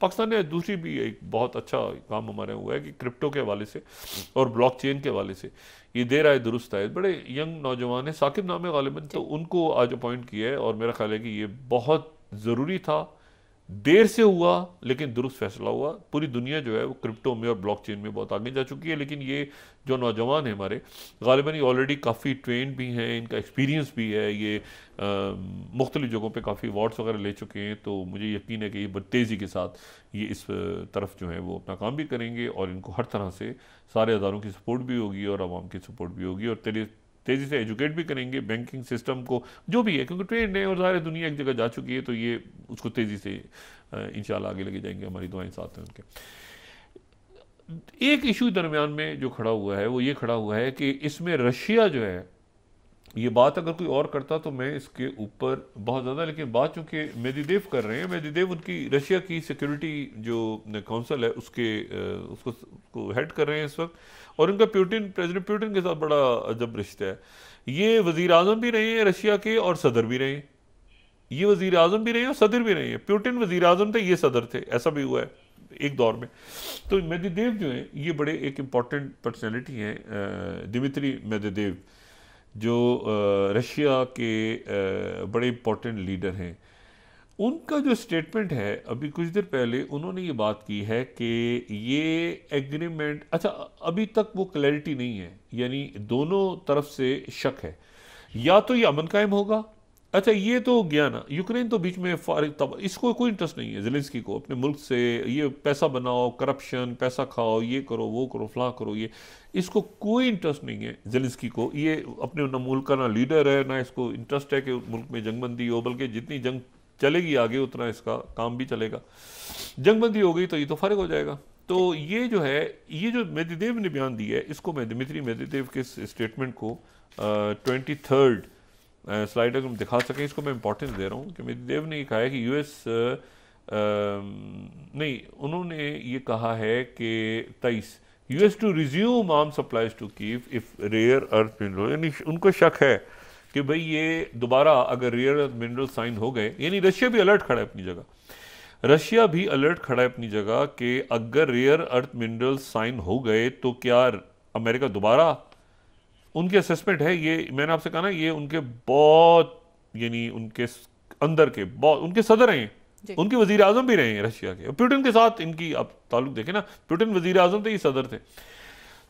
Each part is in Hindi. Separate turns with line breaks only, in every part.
पाकिस्तान ने दूसरी भी एक बहुत अच्छा काम हमारे हुआ है कि क्रिप्टो के हवाले से और ब्लॉकचेन के हवाले से ये दे रहा है दुरुस्त है। बड़े यंग नौजवान है, साकिब नाम है गालिबन, तो
जी।
उनको आज अपॉइंट किया है और मेरा ख्याल है कि ये बहुत ज़रूरी था। देर से हुआ लेकिन दुरुस्त फैसला हुआ। पूरी दुनिया जो है वो क्रिप्टो में और ब्लॉकचेन में बहुत आगे जा चुकी है, लेकिन ये जो नौजवान हैं हमारे, गालिबन ये ऑलरेडी काफ़ी ट्रेंड भी हैं, इनका एक्सपीरियंस भी है, ये मुख्तलिफ जगहों पे काफ़ी अवार्ड्स वगैरह ले चुके हैं। तो मुझे यकीन है कि ये बड़ी तेज़ी के साथ ये इस तरफ जो है वो अपना काम भी करेंगे और इनको हर तरह से सारे अदारों की सपोर्ट भी होगी और आवाम की सपोर्ट भी होगी, और तेज़ी से एजुकेट भी करेंगे बैंकिंग सिस्टम को, जो भी है, क्योंकि ट्रेंड है और सारी दुनिया एक जगह जा चुकी है, तो ये उसको तेज़ी से इंशाल्लाह आगे लेके जाएंगे। हमारी दुआएं साथ हैं उनके। एक इशू दरमियान में जो खड़ा हुआ है वो ये खड़ा हुआ है कि इसमें रशिया जो है, ये बात अगर कोई और करता तो मैं इसके ऊपर बहुत ज़्यादा, लेकिन बात चूंकि मेदवेदेव कर रहे हैं, मेदवेदेव उनकी रशिया की सिक्योरिटी जो काउंसिल है उसके उसको हेड कर रहे हैं इस वक्त, और उनका प्रेसिडेंट प्यूटिन के साथ बड़ा अजब रिश्ता है। ये वजीर आजम भी रहे हैं रशिया के और सदर भी रहे हैं, ये वजीर आजम भी रहे हैं और सदर भी रहे हैं। प्यूटिन वजीर आजम थे, ये सदर थे, ऐसा भी हुआ है एक दौर में। तो मेदवेदेव जो हैं ये बड़े एक इम्पॉर्टेंट पर्सनैलिटी हैं, दिमित्री मेदवेदेव, जो रशिया के बड़े इम्पोर्टेंट लीडर हैं। उनका जो स्टेटमेंट है अभी कुछ देर पहले उन्होंने ये बात की है कि ये एग्रीमेंट, अच्छा अभी तक वो क्लैरिटी नहीं है, यानी दोनों तरफ से शक है, या तो ये अमन कायम होगा। अच्छा ये तो गया ना, यूक्रेन तो बीच में फारिग, तब इसको कोई इंटरेस्ट नहीं है ज़ेलेंस्की को अपने मुल्क से, ये पैसा बनाओ, करप्शन, पैसा खाओ, ये करो, वो करो, फलां करो, ये इसको कोई इंटरेस्ट नहीं है ज़ेलेंस्की को। ये अपने ना मुल्क का ना लीडर है, ना इसको इंटरेस्ट है कि मुल्क में जंगबंदी हो, बल्कि जितनी जंग चलेगी आगे उतना इसका काम भी चलेगा। जंगबंदी हो गई तो ये तो फारिग हो जाएगा। तो
जी।
ये जो है, ये जो मेदवेदेव ने बयान दिया है, इसको मैं दिमित्री मेदवेदेव के स्टेटमेंट को 23rd स्लाइड अगर हम दिखा सकें, इसको मैं इंपॉर्टेंस दे रहा हूँ कि मेदवेदेव ने ये कहा है कि यूएस नहीं, उन्होंने ये कहा है कि 23
जी।
US to resume arm supplies to Kyiv if rare earth mineral, यानी उनको शक है कि भाई ये दोबारा अगर रेयर अर्थ मिनरल साइन हो गए, यानी रशिया भी अलर्ट खड़ा है अपनी जगह, रशिया भी अलर्ट खड़ा है अपनी जगह कि अगर रेयर अर्थ मिनरल साइन हो गए तो क्या अमेरिका दोबारा, उनकी असेसमेंट है ये, मैंने आपसे कहा ना ये उनके बहुत, यानी उनके अंदर के बहुत, उनके सदर हैं,
जी।
उनके वजीर आजम भी रहे हैं रशिया के, पुतिन के साथ इनकी आप ताल्लुक देखें ना, पुतिन वजीर आजम थे, ये सदर थे।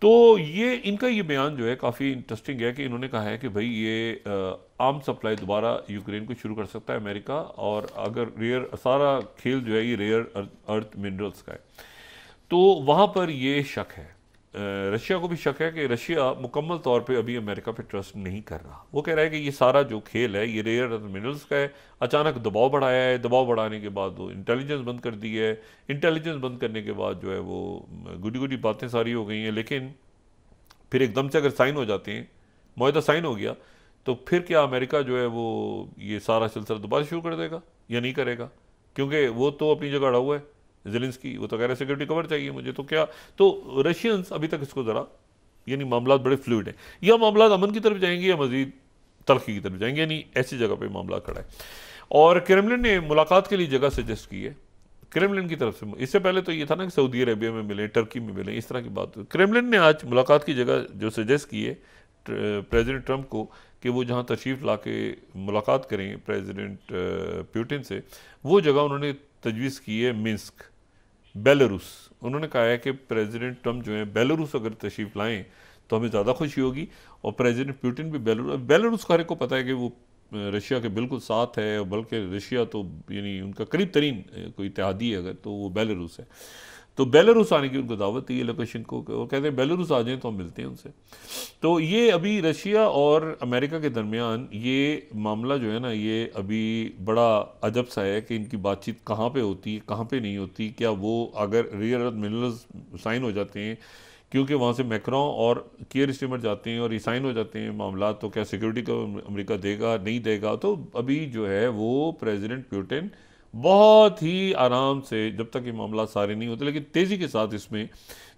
तो ये इनका ये बयान जो है काफ़ी इंटरेस्टिंग है कि इन्होंने कहा है कि भाई ये आर्म सप्लाई दोबारा यूक्रेन को शुरू कर सकता है अमेरिका, और अगर रेयर, सारा खेल जो है ये रेयर अर्थ मिनरल्स का है, तो वहाँ पर ये शक है। रशिया को भी शक है कि रशिया मुकम्मल तौर पे अभी अमेरिका पे ट्रस्ट नहीं कर रहा। वो कह रहा है कि ये सारा जो खेल है ये रेयर अर्थ मिनरल्स का है। अचानक दबाव बढ़ाया है, दबाव बढ़ाने के बाद वो इंटेलिजेंस बंद कर दी है, इंटेलिजेंस बंद करने के बाद जो है वो गुडी गुडी बातें सारी हो गई हैं, लेकिन फिर एकदम से अगर साइन हो जाते हैं, मुआहदा साइन हो गया, तो फिर क्या अमेरिका जो है वो ये सारा सिलसिला दोबारा शुरू कर देगा या नहीं करेगा? क्योंकि वो तो अपनी जगह अड़ा हुआ है ज़ेलेंस्की, वो तो कह रहे सिक्योरिटी कवर चाहिए मुझे, तो क्या, तो रशियंस अभी तक इसको ज़रा, यानी मामला बड़े फ्लूइड हैं, या मामला अमन की तरफ जाएंगे या मजीद तरक्की की तरफ जाएंगे, यानी ऐसी जगह पे मामला खड़ा है। और क्रेमलिन ने मुलाकात के लिए जगह सजेस्ट की है क्रेमलिन की तरफ से। इससे पहले तो ये था ना कि सऊदी अरेबिया में मिले, टर्की में मिले, इस तरह की बात। क्रेमलिन ने आज मुलाकात की जगह जो सजेस्ट की है प्रेसिडेंट ट्रंप को कि वो जहाँ तशरीफ़ ला के मुलाकात करें प्रेसिडेंट पुतिन से, वो जगह उन्होंने तजवीज़ की है मिन्स्क, बेलारूस। उन्होंने कहा है कि प्रेसिडेंट ट्रंप जो है बेलारूस अगर तशरीफ़ लाएँ तो हमें ज़्यादा खुशी होगी, और प्रेसिडेंट पुतिन भी बेलारूस को हर एक को पता है कि वो रशिया के बिल्कुल साथ है, बल्कि रशिया तो यानी उनका करीब तरीन कोई इत्तेहादी है अगर, तो वो बेलारूस है। तो बेलारूस आने की उनको दावत दी है लोकेशन को, और कहते हैं बेलारूस आ जाएं तो हम मिलते हैं उनसे। तो ये अभी रशिया और अमेरिका के दरमियान ये मामला जो है ना, ये अभी बड़ा अजब सा है कि इनकी बातचीत कहाँ पे होती है, कहाँ पे नहीं होती। क्या वो अगर रेयर अर्थ मिनरल्स साइन हो जाते हैं, क्योंकि वहाँ से मैक्रोन और कियर स्टीमर जाते हैं और ये साइन हो जाते हैं मामला, तो क्या सिक्योरिटी को अमेरिका देगा नहीं देगा? तो अभी जो है वो प्रेसिडेंट पुतिन बहुत ही आराम से, जब तक ये मामला सारे नहीं होते, लेकिन तेज़ी के साथ इसमें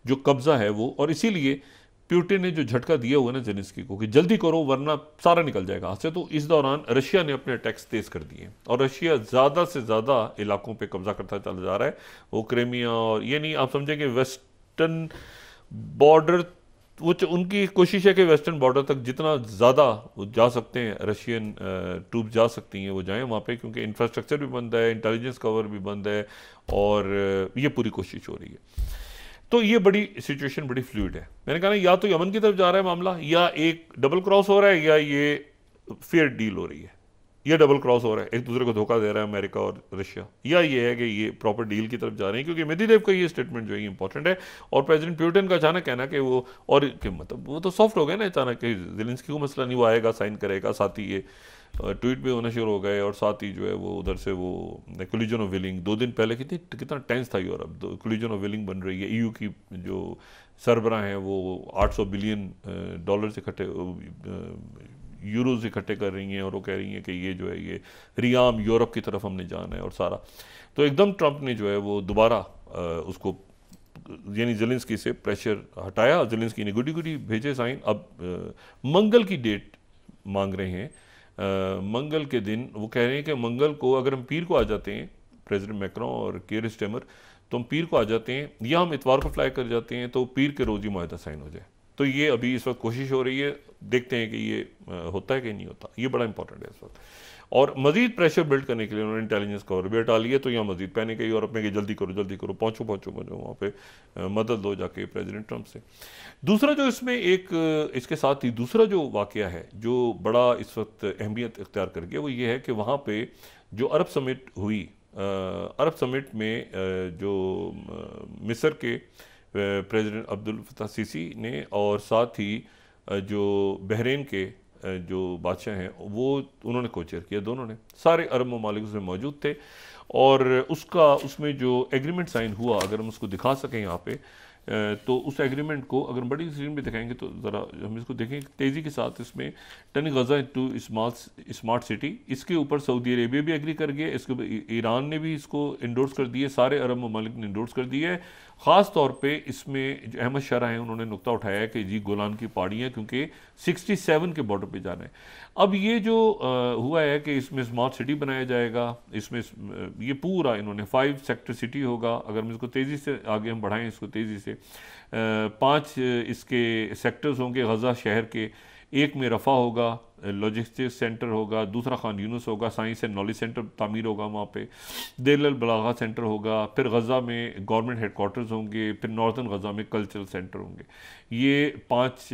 जो कब्ज़ा है वो, और इसीलिए पुतिन ने जो झटका दिया हुआ ना जेलेंस्की को कि जल्दी करो वरना सारा निकल जाएगा हाथ से, तो इस दौरान रशिया ने अपने अटैक्स तेज कर दिए और रशिया ज़्यादा से ज़्यादा इलाकों पे कब्जा करता चला जा रहा है। वो क्रीमिया और ये नहीं, आप समझें कि वेस्टर्न बॉर्डर, वो उनकी कोशिश है कि वेस्टर्न बॉर्डर तक जितना ज़्यादा वो जा सकते हैं रशियन ट्रूप जा सकती हैं वो जाएं वहाँ पे, क्योंकि इंफ्रास्ट्रक्चर भी बंद है, इंटेलिजेंस कवर भी बंद है और ये पूरी कोशिश हो रही है। तो ये बड़ी सिचुएशन बड़ी फ्लूइड है। मैंने कहा ना, या तो यमन की तरफ जा रहा है मामला, या एक डबल क्रॉस हो रहा है, या ये फेयर डील हो रही है, ये डबल क्रॉस हो रहा है, एक दूसरे को धोखा दे रहा है अमेरिका और रशिया, या ये है कि ये प्रॉपर डील की तरफ जा रहे हैं। क्योंकि मेदवेदेव का ये स्टेटमेंट जो है इंपॉर्टेंट है, और प्रेसिडेंट पुतिन का अचानक कहना कि वो, और कि मतलब वो तो सॉफ्ट हो गया ना अचानक कि जेलेंस्की को मसला नहीं, वो आएगा साइन करेगा, साथ ही ये ट्वीट भी होना शुरू हो गए, और साथ ही जो है वो उधर से वो कोलिजन ऑफ विलिंग 2 दिन पहले कितना टेंस था यूरोप, कोलिजन ऑफ विलिंग बन रही है। ईयू की जो सरबराह हैं वो 800 बिलियन डॉलर इकट्ठे, यूरोज इकट्ठे कर रही हैं, और वो कह रही हैं कि ये जो है ये रियाम यूरोप की तरफ हमने जाना है और सारा। तो एकदम ट्रंप ने जो है वो दोबारा उसको, यानी जेलेंस्की से प्रेशर हटाया। जेलेंस्की ने गुडी गुडी भेजे साइन, अब मंगल की डेट मांग रहे हैं। मंगल के दिन वो कह रहे हैं कि मंगल को अगर हम पीर को आ जाते हैं, प्रेसिडेंट मैक्रोन और कीर स्टेमर, तो हम पीर को आ जाते हैं या हम इतवार को फ्लाई कर जाते हैं, तो पीर के रोज़ ही माहिदा साइन हो जाए। तो ये अभी इस वक्त कोशिश हो रही है, देखते हैं कि ये होता है कि नहीं होता। ये बड़ा इंपॉर्टेंट है इस वक्त। और मजीद प्रेशर बिल्ड करने के लिए उन्होंने इंटेलिजेंस कवर भी हटा लिया, तो यहाँ मजीद पैनिक है यूरोप में कि जल्दी करो पहुँचो वहाँ पे मदद लो जाके प्रेसिडेंट ट्रंप से। दूसरा जो इसमें एक, इसके साथ ही दूसरा जो वाक़या है जो बड़ा इस वक्त अहमियत इख्तियार कर गया, वो ये है कि वहाँ पे जो अरब समिट हुई, अरब समिट में जो मिस्र के प्रेसिडेंट अब्दुल फत्ताह सीसी ने, और साथ ही जो बहरीन के जो बादशाह हैं वो, उन्होंने कोचेयर किया, दोनों ने, सारे अरब ममालिक उसमें मौजूद थे। और उसमें जो एग्रीमेंट साइन हुआ, अगर हम उसको दिखा सकें यहाँ पे, तो उस एग्रीमेंट को अगर बड़ी स्क्रीन पे दिखाएंगे तो ज़रा हम इसको देखें तेज़ी के साथ। इसमें turning Gaza to smart city, इसके ऊपर सऊदी अरेबिया भी एग्री कर गया, इसके ऊपर ईरान ने भी इसको इंडोर्स कर दिए, सारे अरब ममालिक ने इंडोर्स कर दिया है। ख़ास तौर पे इसमें जो अहमद शरा हैं उन्होंने नुक्ता उठाया है कि जी गोलान की पहाड़ियाँ, क्योंकि 67 के बॉर्डर पे जाना है। अब ये जो हुआ है कि इसमें स्मार्ट सिटी बनाया जाएगा, इसमें ये पूरा इन्होंने 5 सेक्टर सिटी होगा। अगर हम इसको तेज़ी से आगे हम बढ़ाएं, इसको तेज़ी से 5 इसके सेक्टर्स होंगे गज़ा शहर के। एक में रफ़ा होगा, लॉजिस्टिक्स सेंटर होगा, दूसरा खान यूनुस होगा, साइंस एंड नॉलेज सेंटर तामीर होगा वहाँ पे, देर अल बलागा सेंटर होगा, फिर गज़ा में गवर्नमेंट हेडकोार्टर्स होंगे, फिर नॉर्थन गज़ा में कल्चरल सेंटर होंगे। ये 5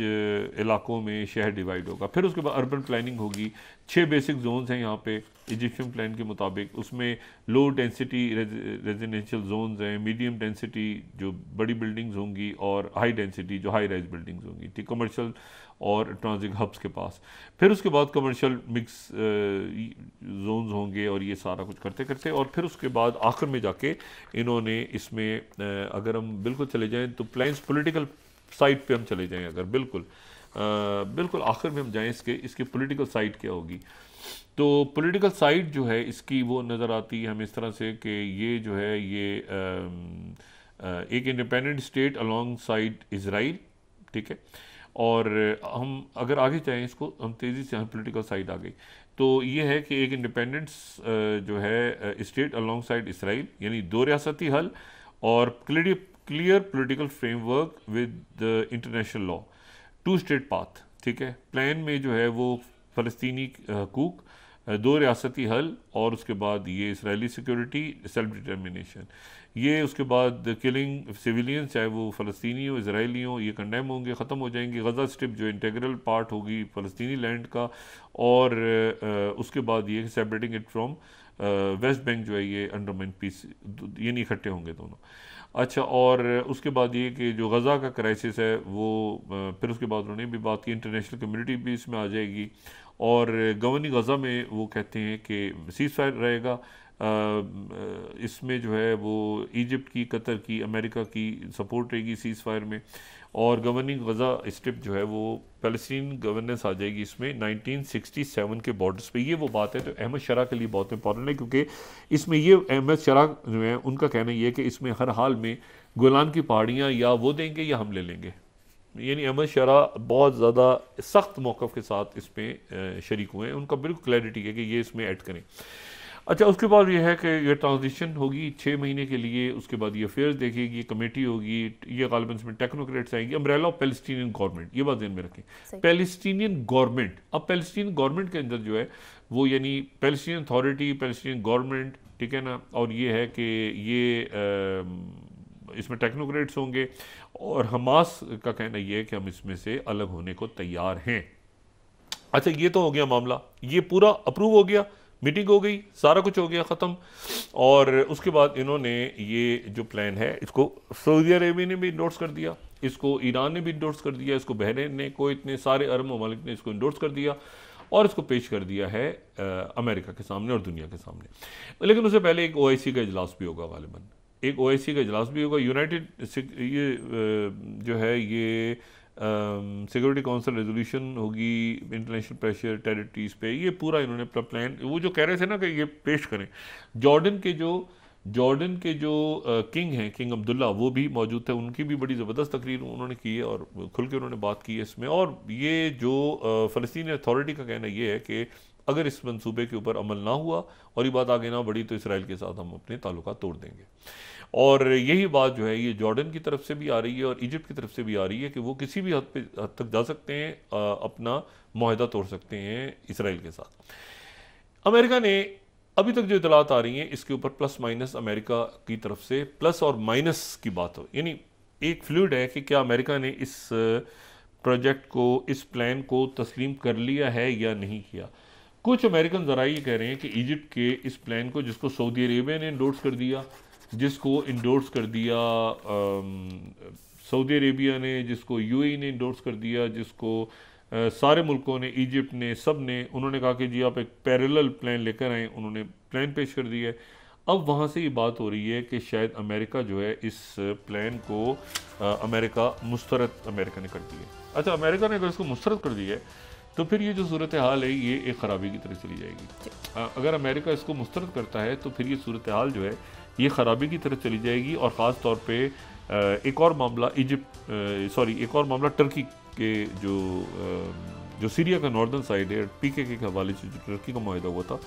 इलाकों में शहर डिवाइड होगा। फिर उसके बाद अर्बन प्लानिंग होगी। 6 बेसिक जोन्स हैं यहाँ पे इजिप्शियन प्लान के मुताबिक। उसमें लो डेंसिटी रेजिडेंशियल जोन्स हैं, मीडियम डेंसिटी जो बड़ी बिल्डिंग्स होंगी, और हाई डेंसिटी जो हाई राइज बिल्डिंग्स होंगी, ठीक, कमर्शियल और ट्रांजिट हब्स के पास। फिर उसके बाद कमर्शियल मिक्स जोन्स होंगे, और ये सारा कुछ करते करते, और फिर उसके बाद आखिर में जाके इन्होंने इसमें अगर हम बिल्कुल चले जाएं तो प्लान्स पॉलिटिकल साइड पे हम चले जाएं, अगर बिल्कुल आखिर में हम जाएं, इसके पॉलिटिकल साइड क्या होगी, तो पॉलिटिकल साइड जो है इसकी वो नज़र आती है हमें इस तरह से कि ये जो है ये एक independent state along side Israel, ठीक है। और हम अगर आगे जाएँ, इसको हम तेज़ी से, हम पॉलिटिकल साइड आ गई, तो ये है कि एक इंडिपेंडेंस जो है स्टेट अलॉन्ग साइड इसराइल, यानी 2 रियासती हल, और clear political framework with international law, 2 state path, ठीक है। प्लान में जो है वो फ़लस्तीनी हकूक़, 2 रियासती हल, और उसके बाद ये इसराइली सिक्योरिटी, सेल्फ डिटर्मिनेशन। ये उसके बाद किलिंग सिविलियंस, चाहे वो फ़लस्तीनी हो इसराइली हो, ये कंडेम होंगे, ख़त्म हो जाएंगे। गज़ा स्ट्रिप जो इंटेग्रल पार्ट होगी फ़लस्तीनी लैंड का, और उसके बाद ये separating it from West Bank जो है ये अंडरमाइन पीस, ये नहीं इकट्ठे होंगे दोनों। अच्छा, और उसके बाद ये कि जो गज़ा का क्राइसिस है वो, फिर उसके बाद उन्होंने भी बात की इंटरनेशनल कम्युनिटी भी इसमें आ जाएगी, और गवर्निंग गज़ा में वो कहते हैं कि सीज़ फायर रहेगा। इसमें जो है वो इजिप्ट की, कतर की, अमेरिका की सपोर्ट रहेगी सीज़ फायर में, और गवर्निंग गज़ा स्ट्रिप जो है वो पैलेस्टीन गवर्नेंस आ जाएगी इसमें 1967 के बॉर्डर्स पे। ये वो बात है तो अहमद शरा के लिए बहुत इंपॉर्टेंट है, क्योंकि इसमें ये अहमद शरा जो है उनका कहना ये है कि इसमें हर हाल में गोलान की पहाड़ियाँ या वो देंगे या हम ले लेंगे, यानी अहमद शरा बहुत ज़्यादा सख्त मौक़िफ़ के साथ इसमें शरीक हुए हैं, उनका बिल्कुल क्लैरिटी है कि ये इसमें ऐड करें। अच्छा, उसके बाद ये है कि ये ट्रांजिशन होगी 6 महीने के लिए, उसके बाद ये अफेयर्स देखेगी, कमेटी होगी, ये गालिबन इसमें टेक्नोक्रेट्स आएंगे, अम्ब्रेला ऑफ पैलेस्टीनियन गवर्नमेंट, ये बात ध्यान में रखें, पैलेस्टीनियन गवर्नमेंट। अब पैलेस्टीनियन गवर्नमेंट के अंदर जो है वो यानी पैलेस्टीनियन अथॉरिटी, पैलेस्टीनियन गवर्नमेंट, ठीक है ना, और ये है कि ये इसमें टेक्नोक्रेट्स होंगे, और हमास का कहना ये है कि हम इसमें से अलग होने को तैयार हैं। अच्छा, ये तो हो गया मामला, ये पूरा अप्रूव हो गया, मीटिंग हो गई, सारा कुछ हो गया ख़त्म। और उसके बाद इन्होंने ये जो प्लान है इसको सऊदी अरेबिया ने भी इंडोर्स कर दिया, इसको ईरान ने भी इंडोर्स कर दिया, इसको बहरीन ने, कोईत ने, सारे अरब ममालिक ने इसको इंडोर्स कर दिया और इसको पेश कर दिया है अमेरिका के सामने और दुनिया के सामने। लेकिन उससे पहले एक OIC का इजलास भी होगा, गालिबन एक OIC का इजलास भी होगा। यूनाइटेड ये जो है ये सिक्योरिटी काउंसिल रेजोल्यूशन होगी, इंटरनेशनल प्रेशर टेरिटरीज पे, ये पूरा इन्होंने अपना प्लान, वो जो कह रहे थे ना कि ये पेश करें। जॉर्डन के जो किंग हैं, किंग अब्दुल्ला, वो भी मौजूद थे, उनकी भी बड़ी ज़बरदस्त तकरीर उन्होंने की है और खुल के उन्होंने बात की है इसमें। और ये जो फ़लस्तीनी अथॉरिटी का कहना ये है कि अगर इस मंसूबे के ऊपर अमल ना हुआ और ये बात आगे ना बढ़ी तो इसराइल के साथ हम अपने ताल्लुकात तोड़ देंगे। और यही बात जो है ये जॉर्डन की तरफ से भी आ रही है और इजिप्ट की तरफ से भी आ रही है कि वो किसी भी हद तक जा सकते हैं, अपना मुआहदा तोड़ सकते हैं इसराइल के साथ। अमेरिका ने अभी तक जो इतलात आ रही हैं इसके ऊपर प्लस माइनस अमेरिका की तरफ से प्लस और माइनस की बात हो, यानी एक फ्लूइड है कि क्या अमेरिका ने इस प्रोजेक्ट को, इस प्लान को तस्लीम कर लिया है या नहीं किया। कुछ अमेरिकन ज़रा ये कह रहे हैं कि इजिप्ट के इस प्लान को, जिसको सऊदी अरेबिया ने इंडोर्स कर दिया, जिसको इंडोर्स कर दिया सऊदी अरेबिया ने, जिसको UAE ने इंडोर्स कर दिया, जिसको सारे मुल्कों ने, इजिप्ट ने, सब ने, उन्होंने कहा कि जी आप एक पैरेलल प्लान लेकर आएँ, उन्होंने प्लान पेश कर दिया है। अब वहाँ से ये बात हो रही है कि शायद अमेरिका जो है इस प्लान को अमेरिका ने कर दी है। अच्छा, अमेरिका ने अगर इसको मुस्तरद कर दिया है तो फिर ये जो सूरत हाल है ये एक ख़राबी की तरफ चली जाएगी। अगर अमेरिका इसको मुस्तरद करता है तो फिर ये सूरत हाल जो है ये ख़राबी की तरफ चली जाएगी। और ख़ास तौर पे एक और मामला एक और मामला टर्की के जो सीरिया का नॉर्दर्न साइड है, PKK के हवाले से जो टर्की का मुआहदा हुआ था,